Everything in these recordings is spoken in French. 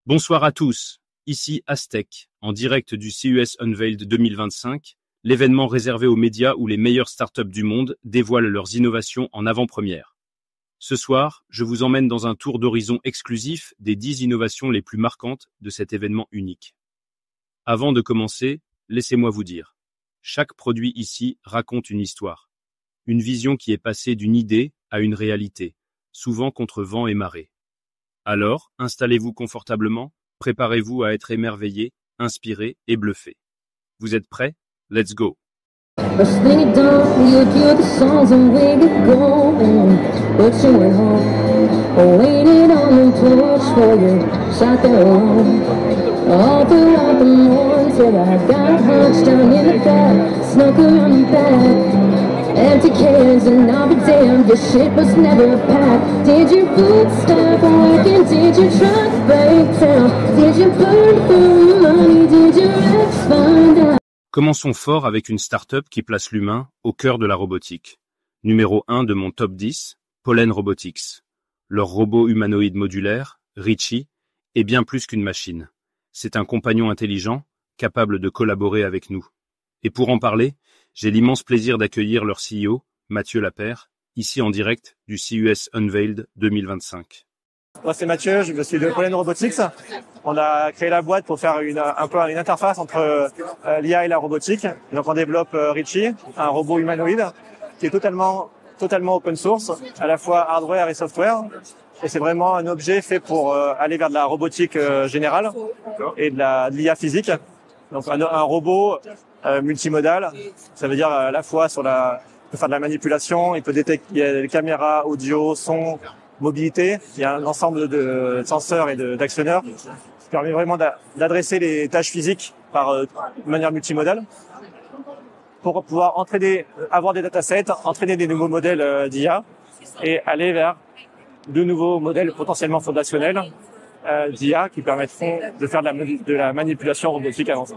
Bonsoir à tous, ici Aztec, en direct du CES Unveiled 2025, l'événement réservé aux médias où les meilleures startups du monde dévoilent leurs innovations en avant-première. Ce soir, je vous emmène dans un tour d'horizon exclusif des 10 innovations les plus marquantes de cet événement unique. Avant de commencer, laissez-moi vous dire, chaque produit ici raconte une histoire. Une vision qui est passée d'une idée à une réalité, souvent contre vent et marée. Alors, installez-vous confortablement, préparez-vous à être émerveillé, inspiré et bluffé. Vous êtes prêts? Let's go! First thing you done, you do the songs and we get going. But you went home, waiting on the porch for you, sat there alone. All throughout the morning till I got hunched down in the bed, snuck around the back. Empty cans and I'll be damned, your shit was never packed. Did your boots stop working? Did your truck break down? Did you burn through money? Did your ex find out? Commençons fort avec une start-up qui place l'humain au cœur de la robotique. Numéro 1 de mon top 10, Pollen Robotics. Leur robot humanoïde modulaire, Richie, est bien plus qu'une machine. C'est un compagnon intelligent, capable de collaborer avec nous. Et pour en parler, j'ai l'immense plaisir d'accueillir leur CEO, Mathieu Lapeyre, ici en direct du CES Unveiled 2025. Moi c'est Mathieu, je suis de Pollen Robotics. On a créé la boîte pour faire un peu une interface entre l'IA et la robotique. Donc on développe Richie, un robot humanoïde qui est totalement open source, à la fois hardware et software. Et c'est vraiment un objet fait pour aller vers de la robotique générale et de l'IA physique. Donc un robot multimodal, ça veut dire à la fois il peut faire de la manipulation, il y a des caméras, audio, son, mobilité, il y a un ensemble de senseurs et d'actionneurs qui permet vraiment d'adresser les tâches physiques de manière multimodale pour pouvoir avoir des datasets, entraîner des nouveaux modèles d'IA et aller vers de nouveaux modèles potentiellement fondationnels d'IA qui permettront de faire de la manipulation robotique avancée.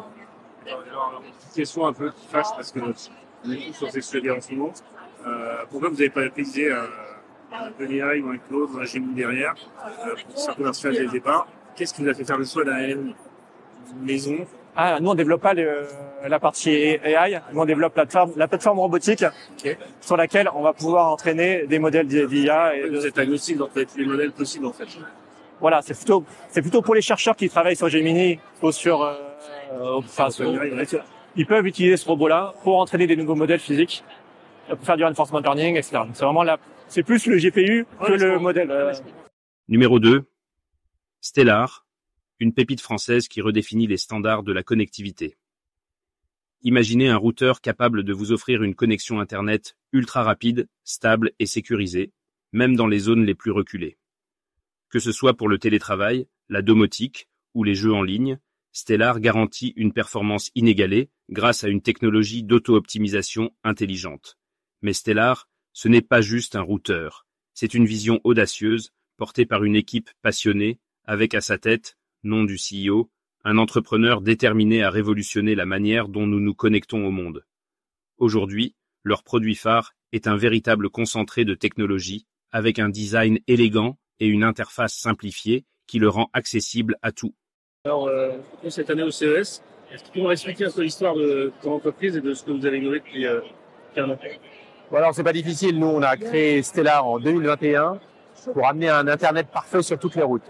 Alors, une question un peu qui fâche parce que on est tous sur sexualité en ce moment. Pourquoi vous n'avez pas utilisé de l'AI ou un Claude ou un Gemini derrière pour se faire commercial dès le départ? Qu'est-ce qui vous a fait faire le choix d'une maison? Nous on développe pas la partie AI, nous on développe la plateforme robotique sur laquelle on va pouvoir entraîner des modèles d'IA. Et vous êtes agnostique dans les modèles possibles en fait. Voilà, c'est plutôt pour les chercheurs qui travaillent sur Gemini ou sur ils peuvent utiliser ce robot-là pour entraîner des nouveaux modèles physiques, pour faire du reinforcement learning, etc. C'est vraiment c'est plus le GPU que le modèle. Numéro 2, Stellar, une pépite française qui redéfinit les standards de la connectivité. Imaginez un routeur capable de vous offrir une connexion Internet ultra rapide, stable et sécurisée, même dans les zones les plus reculées. Que ce soit pour le télétravail, la domotique ou les jeux en ligne, Stellar garantit une performance inégalée grâce à une technologie d'auto-optimisation intelligente. Mais Stellar, ce n'est pas juste un routeur, c'est une vision audacieuse portée par une équipe passionnée avec à sa tête, nom du CEO, un entrepreneur déterminé à révolutionner la manière dont nous nous connectons au monde. Aujourd'hui, leur produit phare est un véritable concentré de technologie avec un design élégant et une interface simplifiée qui le rend accessible à tout. Alors, cette année au CES, est-ce que tu pourrais expliquer un peu l'histoire de ton entreprise et de ce que vous avez innové depuis 15 ans? Bon, alors c'est pas difficile, nous on a créé Stellar en 2021 pour amener un Internet parfait sur toutes les routes.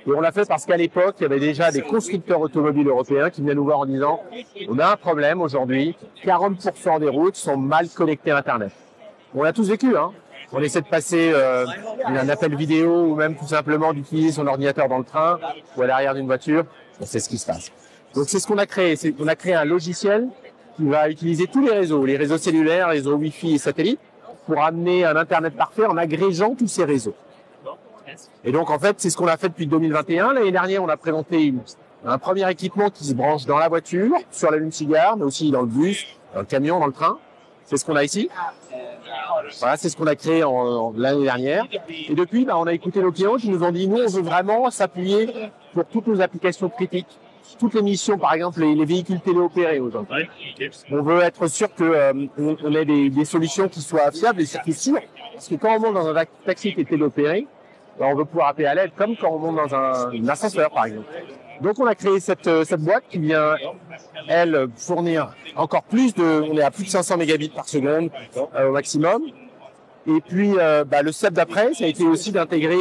Et on l'a fait parce qu'à l'époque, il y avait déjà des constructeurs automobiles européens qui venaient nous voir en disant « On a un problème aujourd'hui, 40% des routes sont mal connectées à Internet. » On l'a tous vécu, hein. On essaie de passer un appel vidéo ou même tout simplement d'utiliser son ordinateur dans le train ou à l'arrière d'une voiture. C'est ce qui se passe. Donc c'est ce qu'on a créé. On a créé un logiciel qui va utiliser tous les réseaux cellulaires, les réseaux Wi-Fi et satellites, pour amener un Internet parfait en agrégeant tous ces réseaux. Et donc en fait, c'est ce qu'on a fait depuis 2021. L'année dernière, on a présenté un premier équipement qui se branche dans la voiture, sur la lume-cigare, mais aussi dans le bus, dans le camion, dans le train. C'est ce qu'on a ici. Voilà, c'est ce qu'on a créé l'année dernière. Et depuis, on a écouté nos clients qui nous ont dit, nous, on veut vraiment s'appuyer pour toutes nos applications critiques, toutes les missions, par exemple, les véhicules téléopérés aujourd'hui. On veut être sûr qu'on ait des solutions qui soient fiables et surtout sûres. Parce que quand on monte dans un taxi qui est téléopéré, on veut pouvoir appeler à l'aide, comme quand on monte dans un ascenseur, par exemple. Donc, on a créé cette boîte qui vient, elle, fournir encore plus on est à plus de 500 mégabits par seconde au maximum. Et puis, le step d'après, ça a été aussi d'intégrer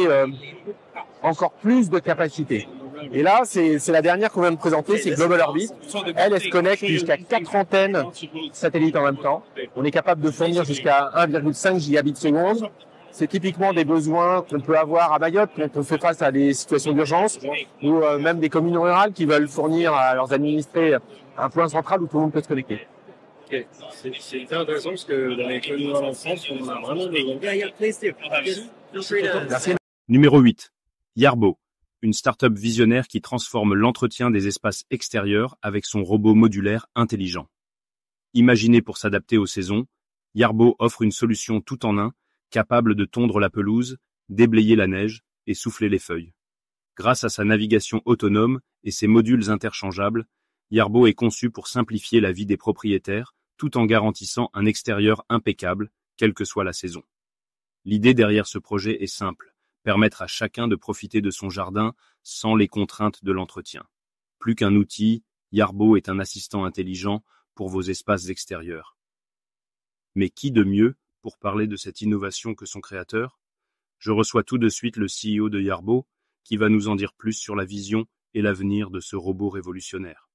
encore plus de capacité. Et là, c'est la dernière qu'on vient de présenter, c'est Global Orbit. Elle se connecte jusqu'à 4 antennes satellites en même temps. On est capable de fournir jusqu'à 1,5 gigabits seconde. C'est typiquement des besoins qu'on peut avoir à Mayotte quand on fait face à des situations d'urgence ou même des communes rurales qui veulent fournir à leurs administrés un point central où tout le monde peut se connecter. Okay. C'est hyper intéressant parce que dans les communes rurales en France, on a vraiment des... Merci. Numéro 8. Yarbo, une start-up visionnaire qui transforme l'entretien des espaces extérieurs avec son robot modulaire intelligent. Imaginé pour s'adapter aux saisons, Yarbo offre une solution tout en un, capable de tondre la pelouse, déblayer la neige et souffler les feuilles. Grâce à sa navigation autonome et ses modules interchangeables, Yarbo est conçu pour simplifier la vie des propriétaires tout en garantissant un extérieur impeccable, quelle que soit la saison. L'idée derrière ce projet est simple, permettre à chacun de profiter de son jardin sans les contraintes de l'entretien. Plus qu'un outil, Yarbo est un assistant intelligent pour vos espaces extérieurs. Mais qui de mieux pour parler de cette innovation que son créateur? Je reçois tout de suite le CEO de Yarbo, qui va nous en dire plus sur la vision et l'avenir de ce robot révolutionnaire.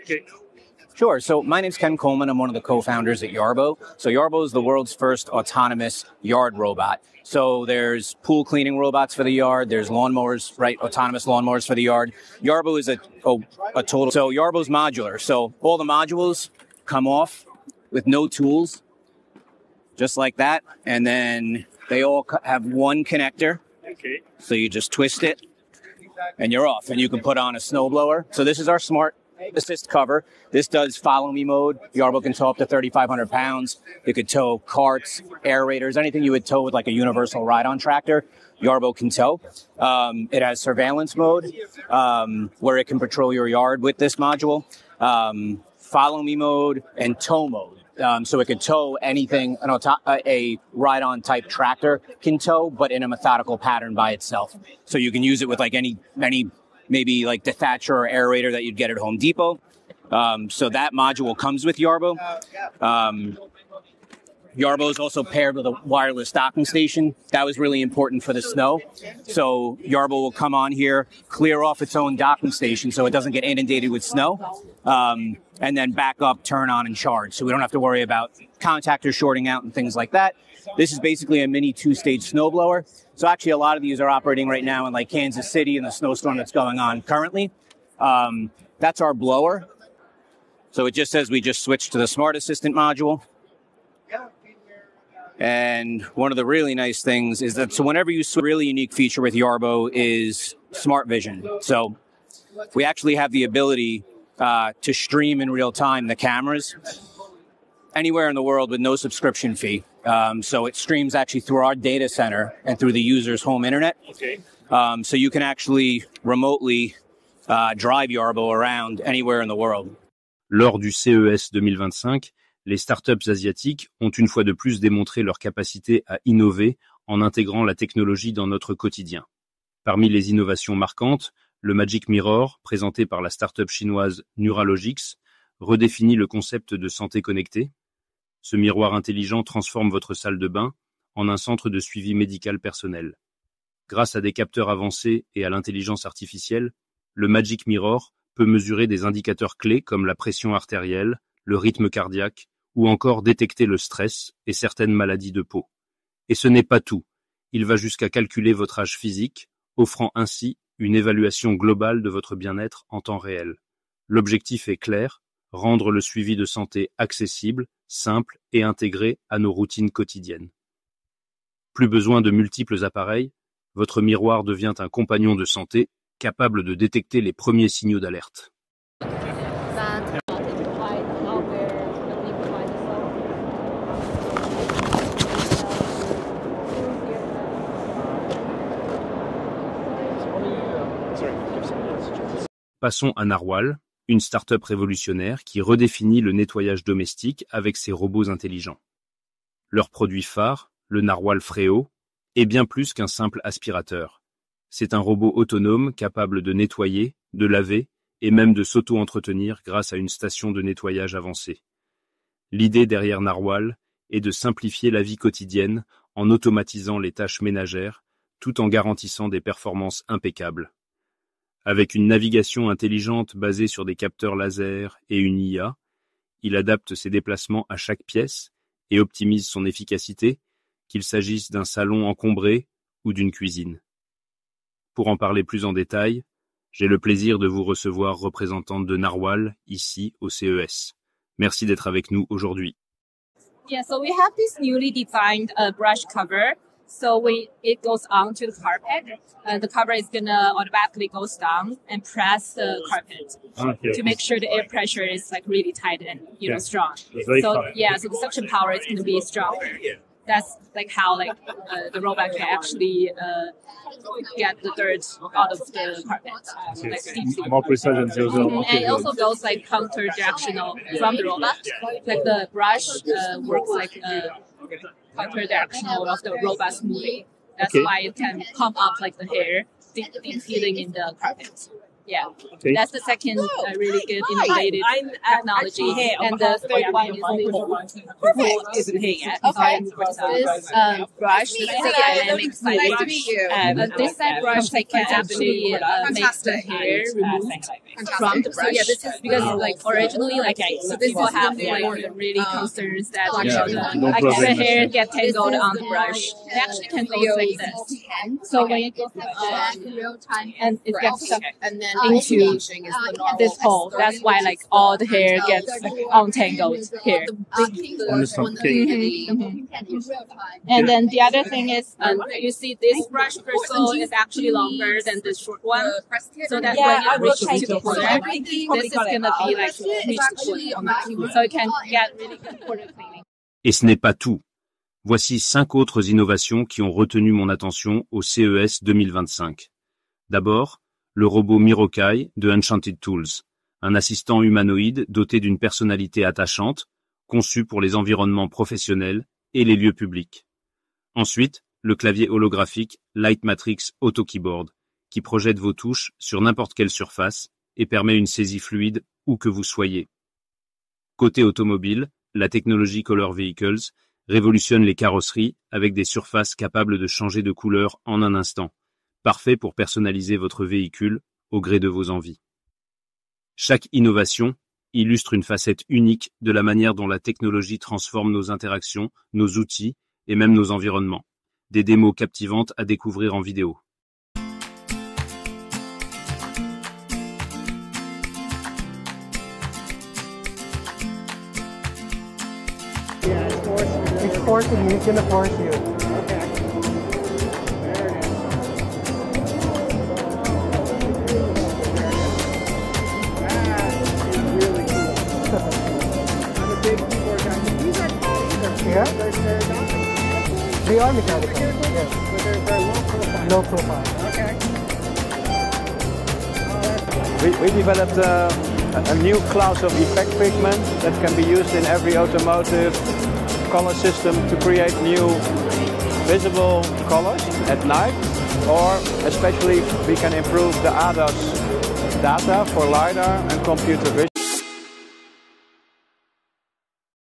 Okay. Sure. So my name's Ken Coleman. I'm one of the co-founders at Yarbo. So Yarbo is the world's first autonomous yard robot. So there's pool cleaning robots for the yard. There's lawnmowers, right? Autonomous lawnmowers for the yard. Yarbo is a total. So Yarbo's modular. So all the modules come off with no tools, just like that. And then they all have one connector. Okay. So you just twist it and you're off, and you can put on a snowblower. So this is our smart assist cover. This does follow me mode. Yarbo can tow up to 3,500 pounds. It could tow carts, aerators, anything you would tow with like a universal ride-on tractor. Yarbo can tow. It has surveillance mode, where it can patrol your yard with this module. Follow me mode and tow mode. So it could tow anything a ride-on type tractor can tow, but in a methodical pattern by itself. So you can use it with like any maybe like the Thatcher or aerator that you'd get at Home Depot. So that module comes with Yarbo. Yarbo is also paired with a wireless docking station. That was really important for the snow. So Yarbo will come on here, clear off its own docking station so it doesn't get inundated with snow, and then back up, turn on, and charge. So we don't have to worry about contactors shorting out and things like that. This is basically a mini two-stage snowblower. So actually a lot of these are operating right now in like Kansas City and the snowstorm that's going on currently. That's our blower. So it just says we just switched to the Smart Assistant module. And one of the really nice things is that so whenever you switch, a really unique feature with Yarbo is Smart Vision. So we actually have the ability to stream in real time the cameras anywhere in the world with no subscription fee. So it streams actually through our data center and through the user's home internet. Okay. So you can actually remotely drive Yarbo around anywhere in the world. Lors du CES 2025, les startups asiatiques ont une fois de plus démontré leur capacité à innover en intégrant la technologie dans notre quotidien. Parmi les innovations marquantes, le Magic Mirror, présenté par la startup chinoise Neuralogix, redéfinit le concept de santé connectée. Ce miroir intelligent transforme votre salle de bain en un centre de suivi médical personnel. Grâce à des capteurs avancés et à l'intelligence artificielle, le Magic Mirror peut mesurer des indicateurs clés comme la pression artérielle, le rythme cardiaque ou encore détecter le stress et certaines maladies de peau. Et ce n'est pas tout. Il va jusqu'à calculer votre âge physique, offrant ainsi une évaluation globale de votre bien-être en temps réel. L'objectif est clair, rendre le suivi de santé accessible, simple et intégré à nos routines quotidiennes. Plus besoin de multiples appareils, votre miroir devient un compagnon de santé capable de détecter les premiers signaux d'alerte. Passons à Narwhal, une start-up révolutionnaire qui redéfinit le nettoyage domestique avec ses robots intelligents. Leur produit phare, le Narwhal Freo, est bien plus qu'un simple aspirateur. C'est un robot autonome capable de nettoyer, de laver et même de s'auto-entretenir grâce à une station de nettoyage avancée. L'idée derrière Narwhal est de simplifier la vie quotidienne en automatisant les tâches ménagères tout en garantissant des performances impeccables. Avec une navigation intelligente basée sur des capteurs laser et une IA, il adapte ses déplacements à chaque pièce et optimise son efficacité, qu'il s'agisse d'un salon encombré ou d'une cuisine. Pour en parler plus en détail, j'ai le plaisir de vous recevoir représentante de Narwhal ici au CES. Merci d'être avec nous aujourd'hui. Yeah, so we have this newly designed brush cover. So when it goes onto the carpet, the cover is gonna automatically goes down and press the carpet to make sure the air pressure is like really tight and strong. So yeah, so the suction power is gonna be stronger. That's like how the robot can actually get the dirt out of the carpet. Like deeply. More precise than the other. And it also goes like counter-directional from the robot. Like the brush works like counter-directional of the robot's moving. That's why it can come up like the hair, deep feeling in the carpet. Yeah, that's the second really good innovative technology. And the third one is isn't here yet. Okay. This brush, this is dynamic side brush. This side brush can actually make the hair remove from the brush. So yeah, this is because like originally so people have like really concerns that the hair get tangled on the brush. It actually can go like this. So when it goes real time and it gets stuck and then into this hole. That's why like all the hair gets untangled here. And then the other thing is, you see this brush bristle is actually longer than the short one. So that when it reaches to the corner, this is gonna be like reach the corner. So it can get really good corner cleaning. Et ce n'est pas tout. Voici 5 autres innovations qui ont retenu mon attention au CES 2025. D'abord, le robot Mirokai de Enchanted Tools, un assistant humanoïde doté d'une personnalité attachante, conçu pour les environnements professionnels et les lieux publics. Ensuite, le clavier holographique Light Matrix Auto Keyboard, qui projette vos touches sur n'importe quelle surface et permet une saisie fluide où que vous soyez. Côté automobile, la technologie Color Vehicles révolutionne les carrosseries avec des surfaces capables de changer de couleur en un instant. Parfait pour personnaliser votre véhicule au gré de vos envies. Chaque innovation illustre une facette unique de la manière dont la technologie transforme nos interactions, nos outils et même nos environnements. Des démos captivantes à découvrir en vidéo. It's forcing you, it's gonna force you. Yeah? They are mechanical, yes. But they're low profile. Okay. We developed a new class of effect pigment that can be used in every automotive color system to create new visible colors at night, or especially we can improve the ADAS data for LiDAR and computer vision.